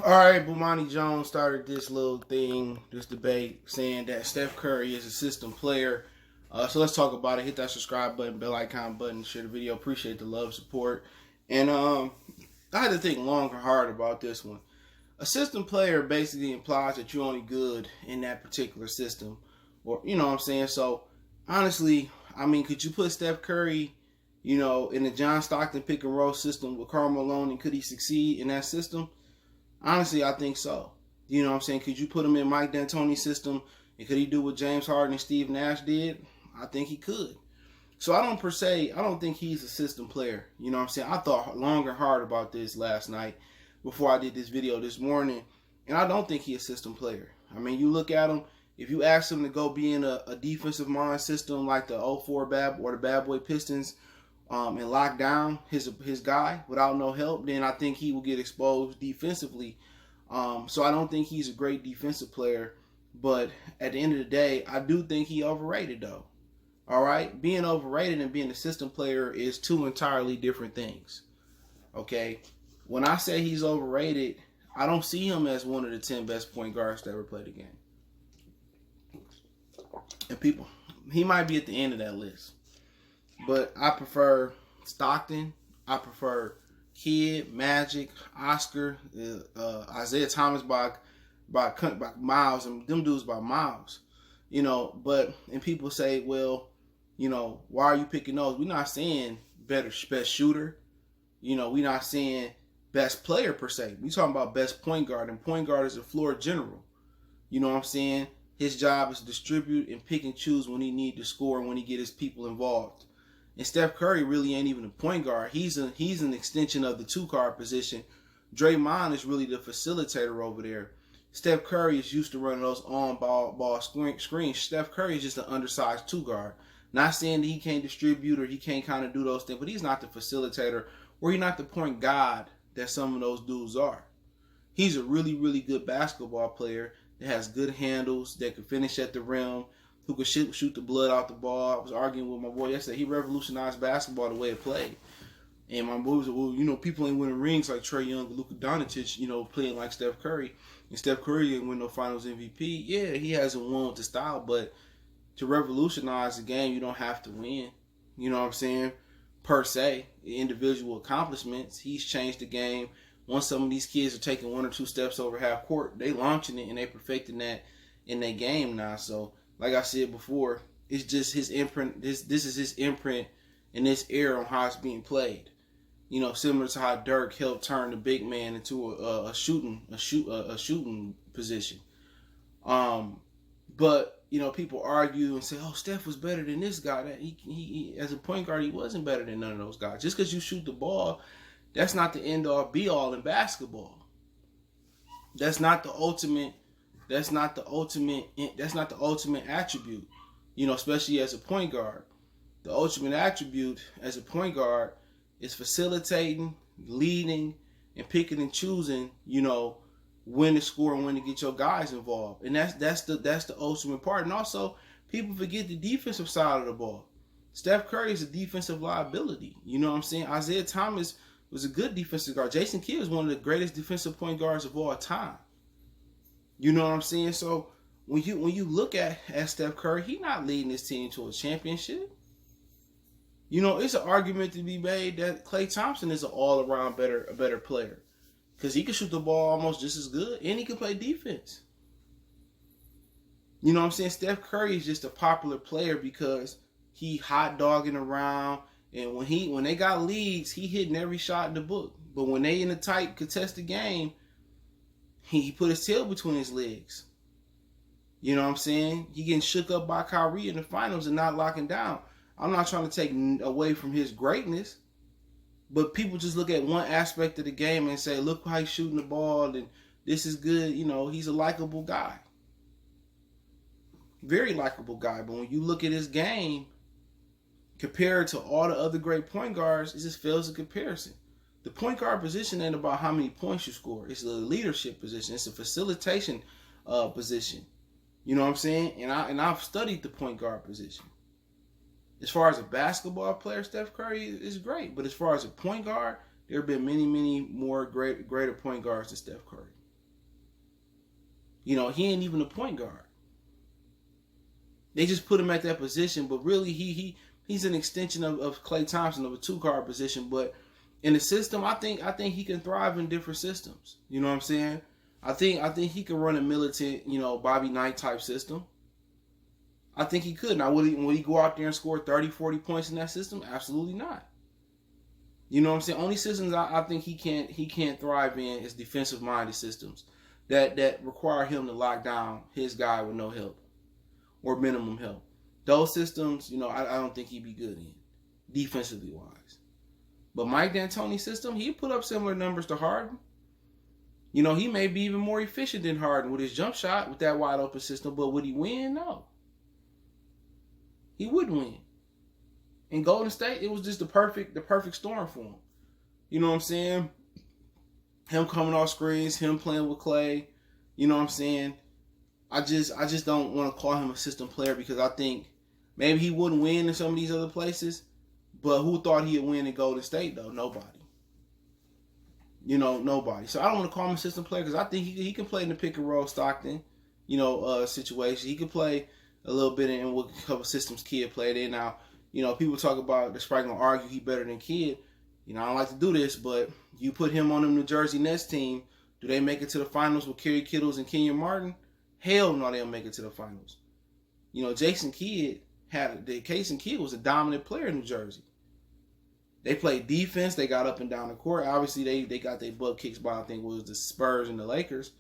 All right, Bomani Jones started this little thing, this debate, saying that Steph Curry is a system player. So let's talk about it. Hit that subscribe button, bell icon button, share the video. Appreciate the love, support. And I had to think long and hard about this one. A system player basically implies that you're only good in that particular system. Or, you know what I'm saying? So, honestly, I mean, could you put Steph Curry, in the John Stockton pick and roll system with Karl Malone, and could he succeed in that system? Honestly, I think so. You know what I'm saying? Could you put him in Mike D'Antoni's system, and could he do what James Harden and Steve Nash did? I think he could. So I don't think he's a system player. You know what I'm saying? I thought long and hard about this last night before I did this video this morning, and I don't think he's a system player. I mean, you look at him, if you ask him to go be in a defensive mind system like the 04 or the Bad Boy Pistons, and lock down his guy without no help, then I think he will get exposed defensively. So I don't think he's a great defensive player. But at the end of the day, I do think he overrated though. All right? Being overrated and being a system player is two entirely different things. Okay? When I say he's overrated, I don't see him as one of the 10 best point guards to ever play the game. And people, he might be at the end of that list. But I prefer Stockton. I prefer Kidd, Magic, Oscar, Isaiah Thomas by miles, and them dudes by miles. And people say, well, why are you picking those? We're not saying best shooter. We're not saying best player per se. We're talking about best point guard, and point guard is a floor general. You know what I'm saying? His job is to distribute and pick and choose when he need to score and when he get his people involved. And Steph Curry really ain't even a point guard. He's an extension of the two-guard position. Draymond is really the facilitator over there. Steph Curry is used to running those on-ball screens. Steph Curry is just an undersized two-guard. Not saying that he can't distribute or he can't kind of do those things, but he's not the facilitator or he's not the point guard that some of those dudes are. He's a really, really good basketball player that has good handles, that can finish at the rim, who could shoot the blood out the ball. I was arguing with my boy yesterday. He revolutionized basketball the way it played. And my boy was like, well, people ain't winning rings like Trae Young and Luka Doncic, playing like Steph Curry. And Steph Curry didn't win no finals MVP. Yeah, he hasn't won with the style, but to revolutionize the game, you don't have to win. You know what I'm saying? Per se, individual accomplishments. He's changed the game. Once some of these kids are taking one or two steps over half court, they launching it and they perfecting that in their game now. So, like I said before, it's just his imprint. This is his imprint in this era on how it's being played. Similar to how Dirk helped turn the big man into a shooting position. But people argue and say, "Oh, Steph was better than this guy." That he as a point guard, he wasn't better than none of those guys. Just because you shoot the ball, that's not the end all be all in basketball. That's not the ultimate. That's not the ultimate attribute, especially as a point guard. The ultimate attribute as a point guard is facilitating, leading, and picking and choosing, when to score and when to get your guys involved. And that's the ultimate part. And also, people forget the defensive side of the ball. Steph Curry is a defensive liability. You know what I'm saying? Isaiah Thomas was a good defensive guard. Jason Kidd is one of the greatest defensive point guards of all time. You know what I'm saying? So when you look at Steph Curry, he's not leading his team to a championship. It's an argument to be made that Klay Thompson is an all-around better player. Because he can shoot the ball almost just as good and he can play defense. You know what I'm saying? Steph Curry is just a popular player because he hot dogging around, and when they got leads, he hitting every shot in the book. But when they in a tight contested game, he put his tail between his legs. You know what I'm saying? He getting shook up by Kyrie in the finals and not locking down. I'm not trying to take away from his greatness, but people just look at one aspect of the game and say, look how he's shooting the ball and this is good. He's a likable guy. Very likable guy. But when you look at his game, compared to all the other great point guards, it just fails in comparison. The point guard position ain't about how many points you score. It's a leadership position. It's a facilitation position. You know what I'm saying? And I've studied the point guard position. As far as a basketball player, Steph Curry is great. But as far as a point guard, there have been many, many more greater point guards than Steph Curry. He ain't even a point guard. They just put him at that position, but really he's an extension of Klay Thompson, of a 2 guard position. But in the system, I think he can thrive in different systems. You know what I'm saying? I think he can run a militant, Bobby Knight type system. I think he could. Now, would he go out there and score 30, 40 points in that system? Absolutely not. You know what I'm saying? Only systems I think he can't thrive in is defensive minded systems that require him to lock down his guy with no help or minimum help. Those systems, I don't think he'd be good in, defensively wise. But Mike D'Antoni's system, he put up similar numbers to Harden. He may be even more efficient than Harden with his jump shot with that wide open system, but would he win? No. He wouldn't win. In Golden State, it was just the perfect storm for him. You know what I'm saying? Him coming off screens, him playing with Klay. You know what I'm saying? I just don't want to call him a system player because I think maybe he wouldn't win in some of these other places. But who thought he'd win in Golden State though? Nobody. Nobody. So I don't want to call him a system player because I think he can play in the pick and roll Stockton, situation. He can play a little bit in what a couple systems Kid played in. Now, people talk about they're probably gonna argue he better than Kid. I don't like to do this, but you put him on the New Jersey Nets team, do they make it to the finals with Kerry Kittles and Kenyon Martin? Hell no, they don't make it to the finals. Jason Kidd was a dominant player in New Jersey. They played defense. They got up and down the court. Obviously, they got their butt kicks by, I think it was the Spurs and the Lakers.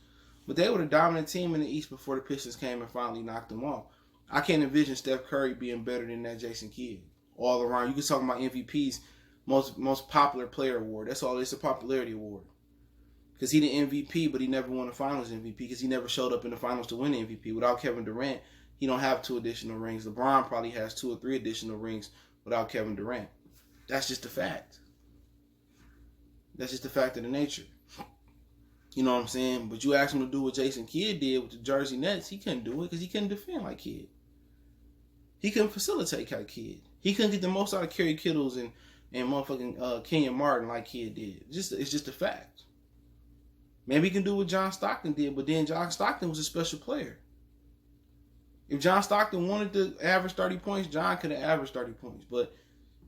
But they were the dominant team in the East before the Pistons came and finally knocked them off. I can't envision Steph Curry being better than that Jason Kidd all around. You can talk about MVP's most popular player award. That's all. It's a popularity award. Because he the MVP, but he never won a Finals MVP because he never showed up in the Finals to win the MVP. Without Kevin Durant, he don't have 2 additional rings. LeBron probably has 2 or 3 additional rings without Kevin Durant. That's just a fact. That's just the fact of the nature. You know what I'm saying? But you ask him to do what Jason Kidd did with the Jersey Nets, he couldn't do it because he couldn't defend like Kidd. He couldn't facilitate like Kidd. He couldn't get the most out of Kerry Kittles and motherfucking Kenyon Martin like Kidd did. It's just a fact. Maybe he can do what John Stockton did, but then John Stockton was a special player. If John Stockton wanted to average 30 points, John could have averaged 30 points. But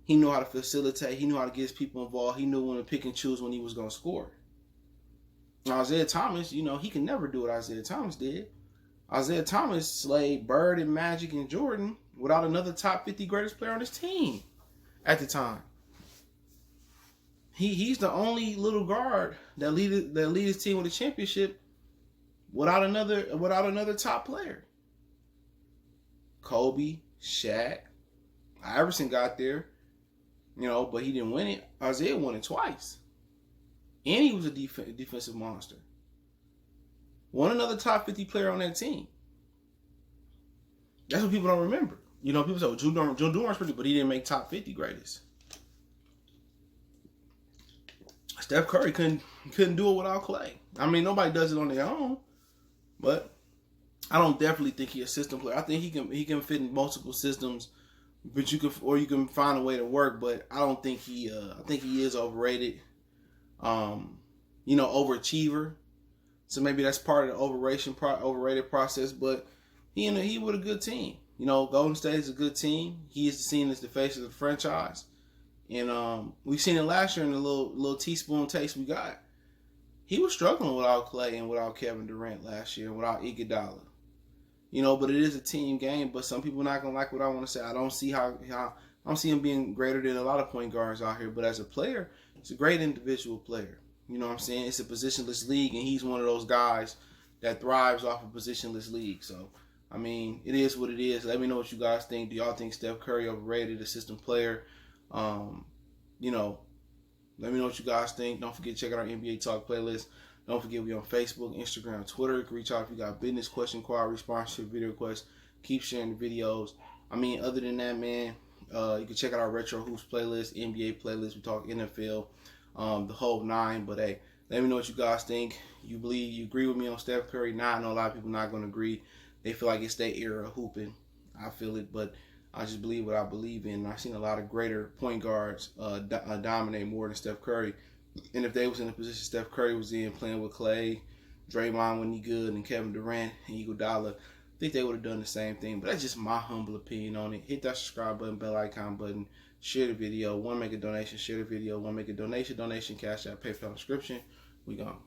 he knew how to facilitate. He knew how to get his people involved. He knew when to pick and choose when he was going to score. Now, Isaiah Thomas, he can never do what Isaiah Thomas did. Isaiah Thomas slayed Bird and Magic and Jordan without another top 50 greatest player on his team at the time. He's the only little guard that lead his team with a championship without another top player. Kobe, Shaq, Iverson got there, but he didn't win it. Isaiah won it twice, and he was a defensive monster. Won another top 50 player on that team. That's what people don't remember. People say, well, Joe Dumars pretty, but he didn't make top 50 greatest. Steph Curry couldn't do it without Klay. I mean, nobody does it on their own, but I don't definitely think he's a system player. I think he can fit in multiple systems, but you can find a way to work. But I don't think I think he is overrated. Overachiever. So maybe that's part of the overrated process. But he with a good team. Golden State is a good team. He is seen as the face of the franchise. And we've seen it last year in the little teaspoon taste we got. He was struggling without Klay and without Kevin Durant last year and without Iguodala. But it is a team game. But some people are not gonna like what I want to say. I don't see how I don't see him being greater than a lot of point guards out here. But as a player, it's a great individual player. You know what I'm saying? It's a positionless league, and he's one of those guys that thrives off a positionless league. So, I mean, it is what it is. Let me know what you guys think. Do y'all think Steph Curry overrated, a system player? Let me know what you guys think. Don't forget to check out our NBA Talk playlist. Don't forget we on Facebook, Instagram, Twitter. You can reach out if you got business, question, inquiry, sponsorship, video requests. Keep sharing the videos. I mean, other than that, man, you can check out our Retro Hoops playlist, NBA playlist. We talk NFL, the whole 9. But hey, let me know what you guys think. You agree with me on Steph Curry? Nah, I know a lot of people not going to agree. They feel like it's their era of hooping. I feel it, but I just believe what I believe in. I've seen a lot of greater point guards dominate more than Steph Curry. And if they was in the position Steph Curry was in, playing with Klay, Draymond when he good and Kevin Durant and Iguodala. I think they would have done the same thing. But that's just my humble opinion on it. Hit that subscribe button, bell icon button, share the video. Want to make a donation, share the video. Want to make a donation, cash app, PayPal description. We gone.